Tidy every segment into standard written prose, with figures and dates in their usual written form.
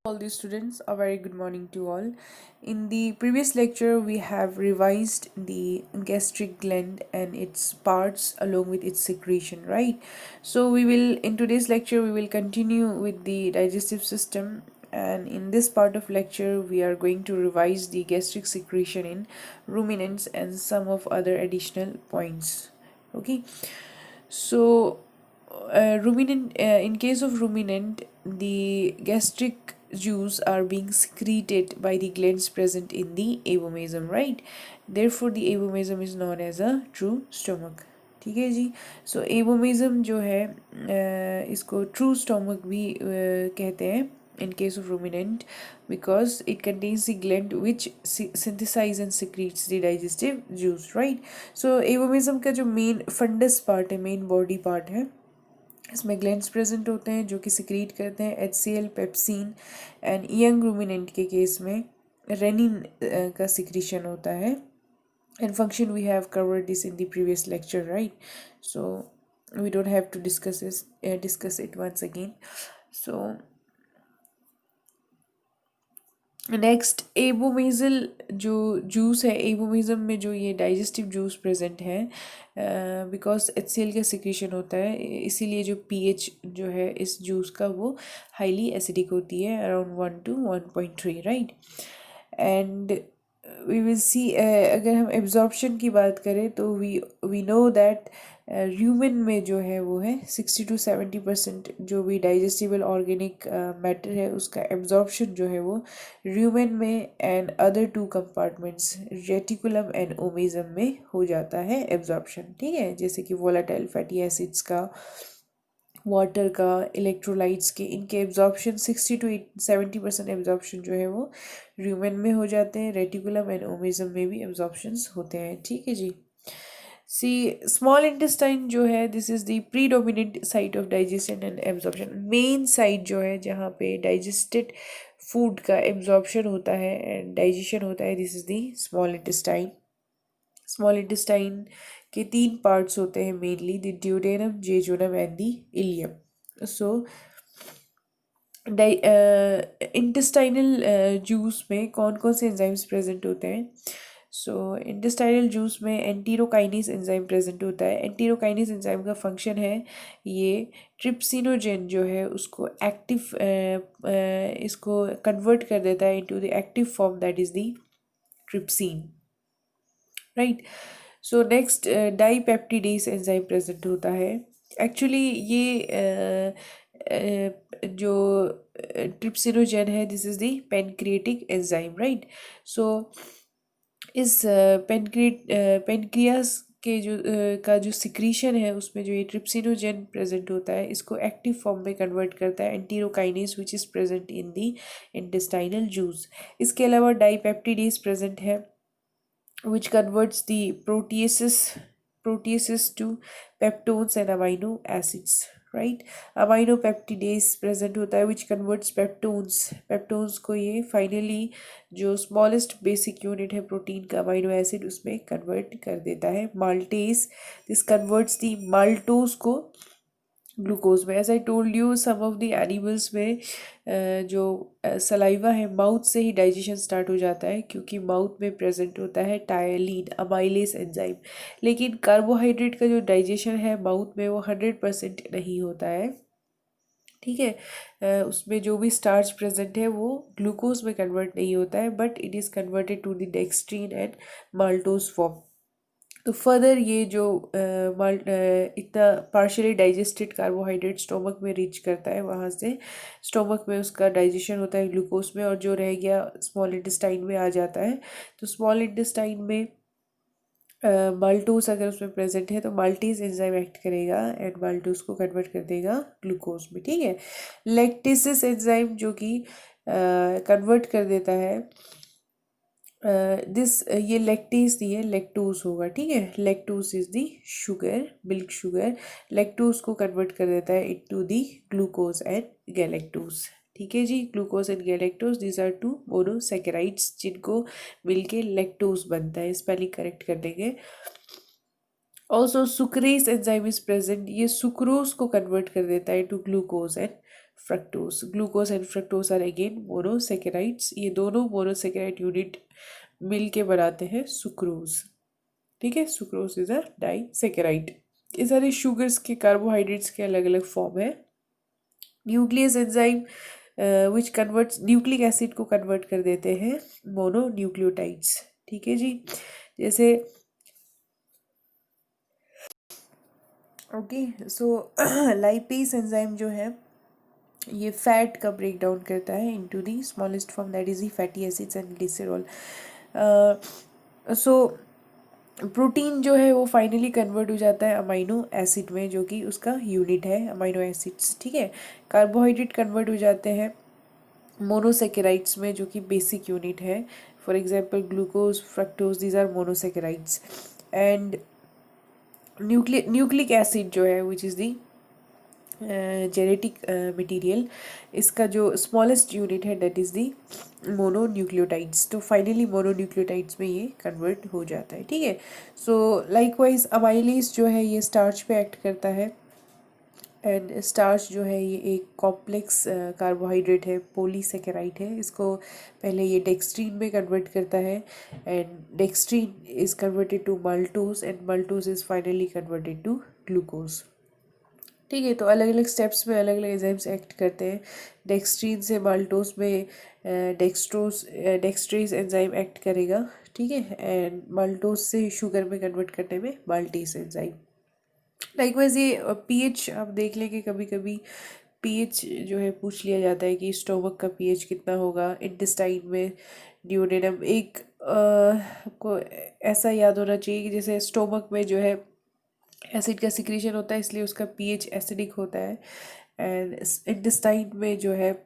All the students, a very good morning to all. In the previous lecture we have revised the gastric gland and its parts along with its secretion, right? So we will in today's lecture we will continue with the digestive system, and in this part of lecture we are going to revise the gastric secretion in ruminants and some of other additional points. Okay, so ruminant in case of ruminant, the gastric juice are being secreted by the glands present in the abomasum, right? Therefore the abomasum is known as a true stomach. ठीक है जी. सो एबोमिज्म जो है इसको true stomach भी कहते हैं in case of ruminant, because it contains the gland which synthesize and secretes the digestive juice, right? So abomasum का जो main fundus part है, main body part है, इसमें ग्लैंड्स प्रेजेंट होते हैं जो कि सिक्रीट करते हैं HCl, pepsin, and young ruminant के केस में रेनिन का सिक्रीशन होता है. And function we have covered this in the previous lecture, right? So we don't have to discuss it once again. So next abomasal जो juice है, abomasum में जो ये डाइजेस्टिव जूस प्रेजेंट है, बिकॉज HCl का secretion होता है, इसीलिए जो pH जो है इस जूस का वो हाईली एसिडिक होती है, around 1 to 1.3, right? And we will see, अगर हम एब्जॉर्प्शन की बात करें तो वी नो दैट ह्यूमन में जो है वो है 60 to 70% जो भी डाइजेस्टिबल ऑर्गेनिक मैटर है उसका एब्जॉर्प्शन जो है वो ह्यूमन में and other two compartments reticulum and omasum में हो जाता है एब्जॉर्प्शन. ठीक है, जैसे कि वोलाटाइल फैटी एसिड्स का, वाटर का, इलेक्ट्रोलाइट्स के, इनके एब्जॉर्प्शन 60 to 70% एब्जॉर्प्शन जो है वो ह्यूमन में हो जाते हैं, रेटिकुलम एंड ओमेजम में भी एब्जॉर्प्शंस होते हैं. ठीक है जी. सी स्मॉल इंटेस्टाइन जो है, this is the predominant site of digestion and absorption, main site जो है जहाँ पे डाइजेस्टेड फूड का एब्जॉर्प्शन होता है एंड डाइजेशन होता है, this is the small intestine. Small intestine के 3 पार्ट्स होते हैं mainly, the duodenum, jejunum and the ileum. So intestinal juice में कौन कौन से एंजाइम्स प्रेजेंट होते हैं? सो इंटेस्टाइनल जूस में एंटीरोकाइनेज एंजाइम प्रेजेंट होता है. एंटीरोकाइनेज एंजाइम का फंक्शन है ये ट्रिप्सिनोजेन जो है उसको एक्टिव इसको कन्वर्ट कर देता है into the active form, that is the trypsin, right? So next dipeptidase enzyme present होता है. एक्चुअली ये जो ट्रिप्सिनोजेन है, this is the pancreatic enzyme, right? So इस पेनक्रियास के जो का जो सिक्रीशन है उसमें जो ये ट्रिप्सिनोजेन प्रेजेंट होता है इसको एक्टिव फॉर्म में कन्वर्ट करता है enterokinase which is present in the intestinal juice. इसके अलावा डाईपेप्टिडेज प्रेजेंट है which converts the proteases to peptones and amino acids, right? Aminopeptidase present होता है which converts peptones को ये finally जो smallest basic unit है प्रोटीन का अमाइनो एसिड उसमें कन्वर्ट कर देता है. maltase, this converts the maltose को ग्लूकोज में. As I told you, some of the animals में जो सलाइवा है माउथ से ही डाइजेशन स्टार्ट हो जाता है, क्योंकि माउथ में प्रेजेंट होता है टायलिन, अमाइलेज एंजाइम. लेकिन कार्बोहाइड्रेट का जो डाइजेशन है माउथ में वो 100% नहीं होता है. ठीक है, उसमें जो भी स्टार्च प्रेजेंट है वो ग्लूकोज में कन्वर्ट नहीं होता है, but it is converted to the dextrin and maltose form. तो फर्दर ये जो इतना पार्शियली डाइजेस्टेड कार्बोहाइड्रेट स्टोमक में रीच करता है, वहाँ से स्टोमक में उसका डाइजेशन होता है ग्लूकोज में, और जो रह गया स्मॉल इंटेस्टाइन में आ जाता है. तो स्मॉल इंटेस्टाइन में माल्टोस अगर उसमें प्रेजेंट है तो माल्टेज एंजाइम एक्ट करेगा एंड माल्टोस को कन्वर्ट कर देगा ग्लूकोज में. ठीक है, लैक्टेसिस एंजाइम जो कि कन्वर्ट कर देता है ये लैक्टेज नहीं है, लैक्टोज होगा. ठीक है, lactose is the sugar, milk sugar. Lactose को कन्वर्ट कर देता है into the glucose and galactose. ठीक है जी, glucose and galactose, these are 2 monosaccharides जिनको मिलके लैक्टोज बनता है. स्पेलिंग करेक्ट कर देंगे. Also sucrase enzyme is present, ये सुक्रोज को कन्वर्ट कर देता है to glucose and fructose. Glucose and fructose are again monosaccharides. ये दोनों मोनोसेकेराइड यूनिट मिल के बनाते हैं सुक्रोज. ठीक है, सुक्रोज इज अ डाइसेकेराइड. ये सारे शुगर्स के, कार्बोहाइड्रेट्स के अलग अलग फॉर्म है. Nucleus enzyme which converts nucleic acid को कन्वर्ट कर देते हैं मोनोन्यूक्लियोटाइड्स. ठीक है जी. जैसे ओके, सो लाइपेज एंजाइम जो है ये फैट का ब्रेक डाउन करता है into the smallest form, that is the fatty acids and glycerol. So protein जो है वो फाइनली कन्वर्ट हो जाता है अमाइनो एसिड में, जो कि उसका यूनिट है अमाइनो एसिड्स. ठीक है. कार्बोहाइड्रेट कन्वर्ट हो जाते हैं मोनोसेकेराइड्स में, जो कि बेसिक यूनिट है. For example glucose, fructose, these are monosaccharides. And nucleic acid जो है which is the genetic material, इसका जो स्मॉलेस्ट यूनिट है दैट इज़ दी मोनोन्यूक्लियोटाइड्स. तो फाइनली मोनोन्यूक्लियोटाइड्स में ये कन्वर्ट हो जाता है. ठीक है. सो लाइकवाइज अमाइलेज जो है ये स्टार्च पे एक्ट करता है. एंड स्टार्च जो है ये एक कॉम्प्लेक्स कार्बोहाइड्रेट है, पॉलीसेकेराइड है. इसको पहले ये डेक्सट्रीन में कन्वर्ट करता है and dextrin is converted to maltose and maltose is finally converted to glucose. ठीक है. तो अलग अलग स्टेप्स में अलग अलग एंजाइम्स एक्ट करते हैं. डेक्सट्रीन से माल्टोज में डेक्सट्रेज एंजाइम एक्ट करेगा. ठीक है. एंड माल्टोज से शुगर में कन्वर्ट करने में माल्टेज एंजाइम. लाइकवाइज ये पीएच आप देख लें कि कभी कभी पीएच जो है पूछ लिया जाता है कि स्टोमक का पीएच कितना होगा. इंटेस्टाइन में ड्यूडेनम एक आपको ऐसा याद होना चाहिए कि जैसे स्टोमक में जो है एसिड का सिक्रीशन होता है, इसलिए उसका पीएच एसिडिक होता है. एंड इंटेस्टाइन में जो है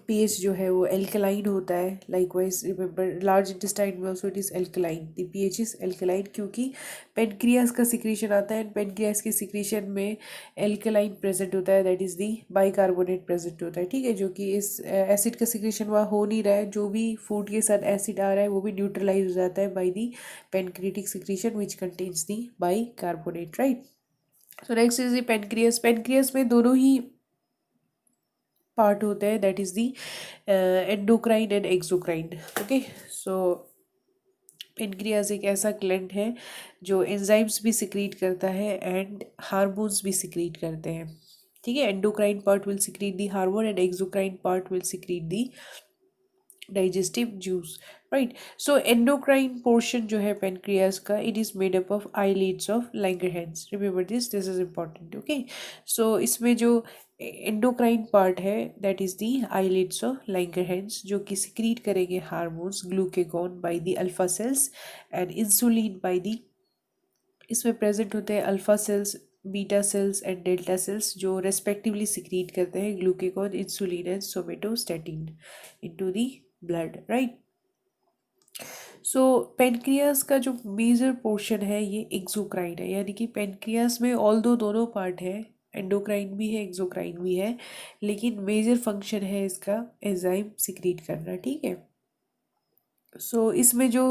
पीएच जो है वो एल्कलाइन होता है. लाइकवाइज रिमेंबर लार्ज इंटेस्टाइन में also it is alkaline. The pH is alkaline क्योंकि पेनक्रियास का सिक्रीशन आता है एंड पेनक्रियास के सिक्रीशन में एल्कलाइन प्रेजेंट होता है, that is the bicarbonate present होता है. ठीक है. जो कि इस एसिड का सिक्रीशन वहाँ हो नहीं रहा है, जो भी फूड के साथ एसिड आ रहा है वो भी न्यूट्रलाइज हो जाता है by the pancreatic secretion which contains the bicarbonate. Right. So next is the pancreas. Pancreas में दोनों ही पार्ट होते हैं, that is the endocrine and exocrine. Okay. So pancreas एक ऐसा ग्लैंड है जो एंजाइम्स भी सिक्रीट करता है एंड हार्मोन्स भी सिक्रीट करते हैं. ठीक है. Endocrine part will secrete the hormone and exocrine part will secrete the digestive juice. Right. So endocrine portion जो है पेनक्रियास का, it is made up of islets of Langerhans. Remember this is important. Okay. So इसमें जो endocrine part है that is the islets of Langerhans, जो कि secrete करेंगे hormones, glucagon by the alpha cells and insulin by the. इसमें present होते हैं alpha cells, beta cells and delta cells, जो रेस्पेक्टिवली सिक्रीट करते हैं glucagon, insulin and somatostatin into the blood. Right. So pancreas का जो major portion है ये एक्सोक्राइन है. यानी कि पेनक्रियास में ऑल दोनों पार्ट है, एंडोक्राइन भी है एक्सोक्राइन भी है, लेकिन मेजर फंक्शन है इसका एंजाइम सिक्रीट करना. ठीक है. सो इसमें जो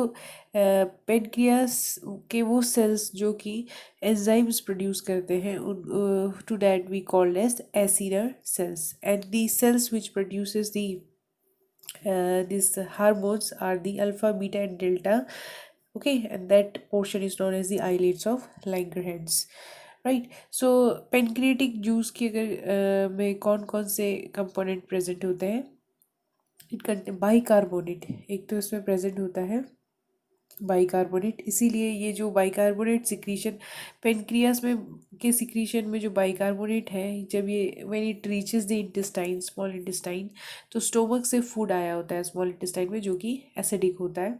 पेनक्रियास के वो सेल्स जो कि एंजाइम्स प्रोड्यूस करते हैं उन to that we called as acinar cells. And the cells which produces the these hormones are the alpha, beta and delta. Okay. And that portion is known as the islets of Langerhans. Right. So pancreatic juice की अगर में कौन कौन से component present होते हैं, it contain bicarbonate. एक तो इसमें प्रेजेंट होता है बाइकार्बोनेट. इसीलिए ये जो बाइकार्बोनेट सिक्रीशन पेनक्रियास में के सिक्रीशन में जो बाइकार्बोनेट है, जब ये when it reaches the intestine, small intestine, तो स्टोमक से फूड आया होता है स्मॉल इंटेस्टाइन में, जो कि एसिडिक होता है.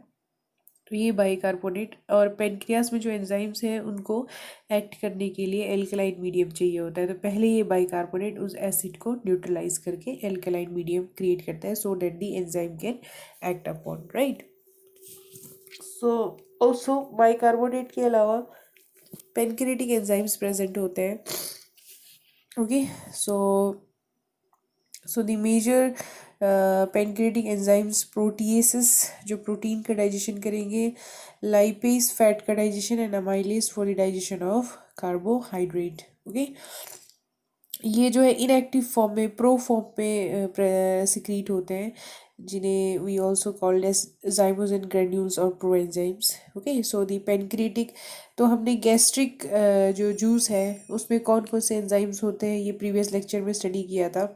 तो ये बाइकार्बोनेट, और पेनक्रियास में जो एंजाइम्स हैं उनको एक्ट करने के लिए एल्कलाइन मीडियम चाहिए होता है. तो पहले ये बाइकार्बोनेट उस एसिड को न्यूट्रलाइज करके एल्कलाइन मीडियम क्रिएट करता है so that the enzyme can act upon. Right. So also bicarbonate के अलावा पेनक्रियाटिक एंजाइम्स प्रेजेंट होते हैं. Okay. So the major pancreatic enzymes proteases जो प्रोटीन का डाइजेशन करेंगे, लाइपेज फैट का digestion and amylase for the digestion of carbohydrate. Okay. ये जो है इनएक्टिव फॉर्म में, प्रो फॉर्म में सिक्रीट होते हैं, जिन्हें we also called as zymogen granules और प्रो एंजाइम्स। ओके, सो दी पेनक्रिएटिक, तो हमने गैस्ट्रिक जो जूस है उसमें कौन कौन से एंजाइम्स होते हैं ये प्रीवियस लेक्चर में स्टडी किया था।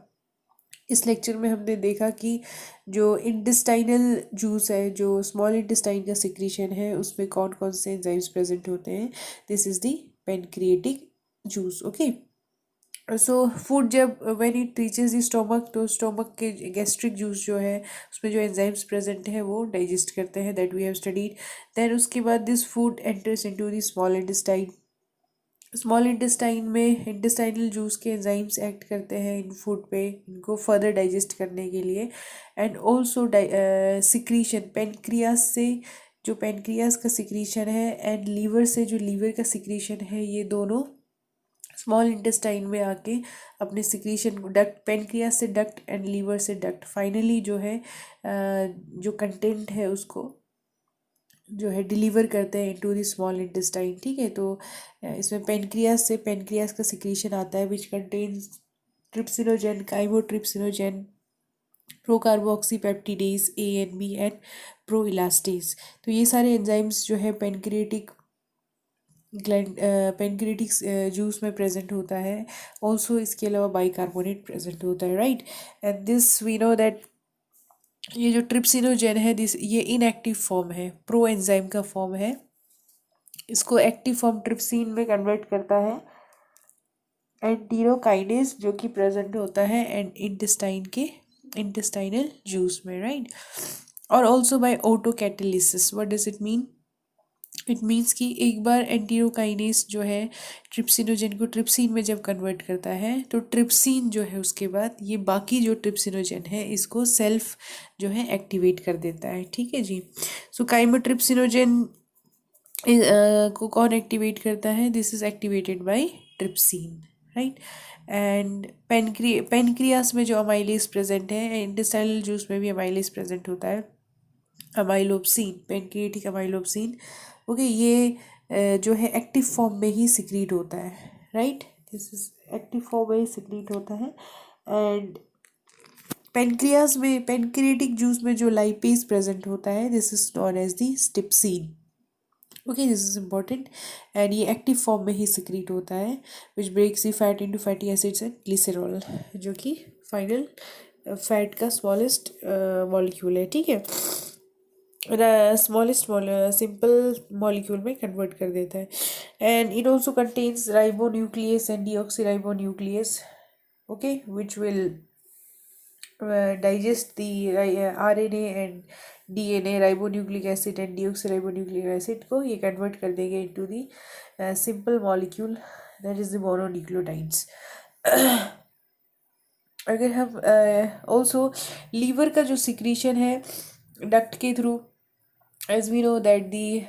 इस लेक्चर में हमने देखा कि जो इंटेस्टाइनल जूस है, जो स्मॉल इंटेस्टाइन का सिक्रीशन है, उसमें कौन कौन से एंजाइम्स प्रेजेंट होते हैं। This is the pancreatic juice. Okay, so food जब when it reaches the stomach, तो स्टोमक के गैस्ट्रिक जूस जो है उसमें जो एंजाइम्स प्रेजेंट है वो डाइजेस्ट करते हैं, that we have studied. Then उसके बाद this food enters into the small intestine. Small intestine में इंटेस्टाइनल जूस के एंजाइम्स एक्ट करते हैं इन फूड पे, इनको फर्दर डाइजेस्ट करने के लिए। एंड ऑल्सो सिक्रीशन पेनक्रियास से, जो पेनक्रियास का सिक्रीशन है, एंड लीवर से जो लीवर का सिक्रीशन है, ये दोनों स्मॉल इंटेस्टाइन में आके अपने सिक्रीशन को डक्ट, पेनक्रियास से डक्ट एंड लीवर से डक्ट, फाइनली जो है जो कंटेंट है उसको जो है डिलीवर करते हैं इनटू द स्मॉल इंटेस्टाइन। ठीक है, तो इसमें पेनक्रियास से पेनक्रियास का सिक्रीशन आता है which contains trypsinogen, chymotrypsinogen, procarboxypeptidase A and B and pro elastase. तो ये सारे एंजाइम्स जो है पेनक्रिएटिक ग्लैंड पेनक्रिएटिक जूस में प्रेजेंट होता है। ऑल्सो इसके अलावा बाइकार्बोनेट प्रेजेंट होता है, right. And this we know that ये जो ट्रिप्सिनोजेन है, दिस ये इनएक्टिव फॉर्म है, प्रो एंजाइम का फॉर्म है। इसको एक्टिव फॉर्म ट्रिप्सिन में कन्वर्ट करता है एंटीरोकाइनेज, जो कि प्रेजेंट होता है एंड इंटेस्टाइन के इंटेस्टाइनल जूस में, राइट। और also by autocatalysis, what does it mean? It means कि एक बार एंटीरोकाइनेस जो है ट्रिप्सिनोजेन को ट्रिप्सिन में जब कन्वर्ट करता है, तो ट्रिप्सिन जो है उसके बाद ये बाकी जो ट्रिप्सिनोजेन है इसको सेल्फ जो है एक्टिवेट कर देता है। ठीक है जी। सो काइमोट्रिप्सिनोजेन को कौन एक्टिवेट करता है? This is activated by trypsin, right. And pancreas में जो अमाइलेज प्रेजेंट है, इंटेस्टाइनल जूस में भी अमाइलेज प्रेजेंट होता है, अमाइलोप्सिन, पेनक्रिएटिक अमाइलोप्सिन। ओके, ये जो है एक्टिव फॉर्म में ही सिक्रीट होता है, right. This is active form में ही सिक्रीट होता है। एंड पेनक्रियास में, पेनक्रिएटिक जूस में जो लाइपेज प्रेजेंट होता है, this is known as the steapsin. Okay, this is important. And ये एक्टिव फॉर्म में ही सिक्रीट होता है which breaks the fat into fatty acids and glycerol, जो कि फाइनल फैट का स्मॉलेस्ट मॉलिक्यूल है। ठीक है, स्मॉलेस्ट सिंपल मॉलिक्यूल में कन्वर्ट कर देता है। And it also contains ribonuclease and deoxyribonuclease, okay, which will digest the RNA and DNA, ribonucleic acid and deoxyribonucleic acid को ये कन्वर्ट कर देंगे into the simple molecule, that is the mononucleotides. अगर हम ऑल्सो लीवर का जो secretion है duct के through, as we know that the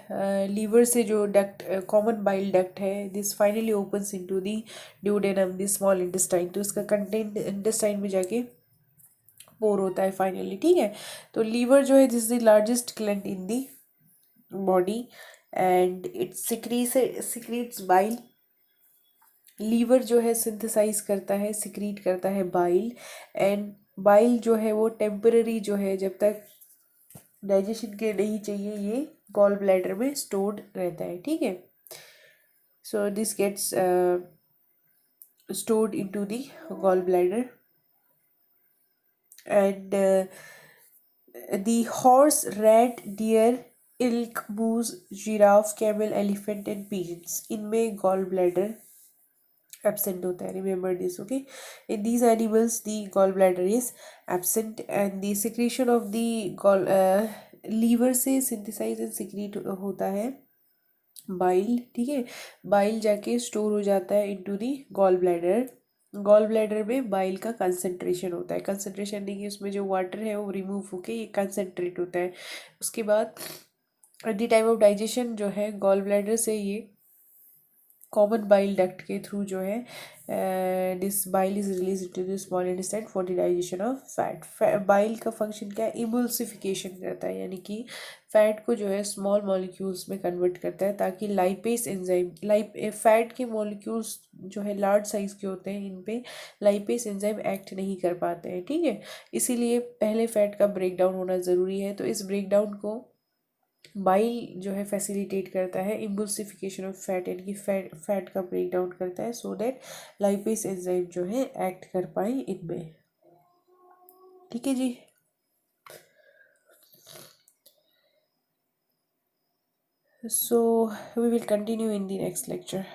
liver से जो डक्ट, कॉमन बाइल डक्ट है, this finally opens into the duodenum, the small intestine, तो इसका कंटेंट इंटेस्टाइन में जाके पोर होता है फाइनली। ठीक है, तो लीवर जो है this is the largest gland in the body and it secretes bile. Liver जो है सिंथेसाइज करता है, सिक्रीट करता है बाइल। एंड बाइल जो है वो टेम्पररी जो है, जब तक डाइजेशन के नहीं चाहिए, ये गॉल ब्लैडर में स्टोर्ड रहता है। ठीक है, so this gets stored into the gallbladder. And the horse, rat, deer, elk, moose, giraffe, camel, elephant and pigeons, इनमें gall bladder absent होता है, remember this, okay. In these animals the gallbladder is absent and the secretion of the liver से synthesize and secrete होता है bile. ठीक है, bile जाके store हो जाता है into the gall bladder. Gall bladder में बाइल का कंसंट्रेशन होता है, कंसंट्रेशन नहीं कि उसमें जो वाटर है वो रिमूव होके ये कंसंट्रेट होता है। उसके बाद at the time of digestion जो है गॉल ब्लैडर से ये कॉमन बाइल डक्ट के थ्रू जो है this bile is release into the small intestine for the digestion of fat. Bile का फंक्शन क्या है, इमल्सिफिकेशन करता है, यानी कि फैट को जो है स्मॉल मॉलिक्यूल्स में कन्वर्ट करता है ताकि लाइपेस एंजाइम फैट के मॉलिक्यूल्स जो है लार्ज साइज के होते हैं, इन पे लाइपेस एंजाइम एक्ट नहीं कर पाते हैं, ठीक है। इसीलिए पहले फैट का ब्रेक डाउन होना ज़रूरी है। तो इस ब्रेक डाउन को बाइल जो है फैसिलिटेट करता है, इम्बुल्सिफिकेशन ऑफ फैट, यानी कि फैट का ब्रेक डाउन करता है सो दैट लाइपेस एंजाइम जो है एक्ट कर पाए इनमें, ठीक है जी। So we will continue in the next lecture.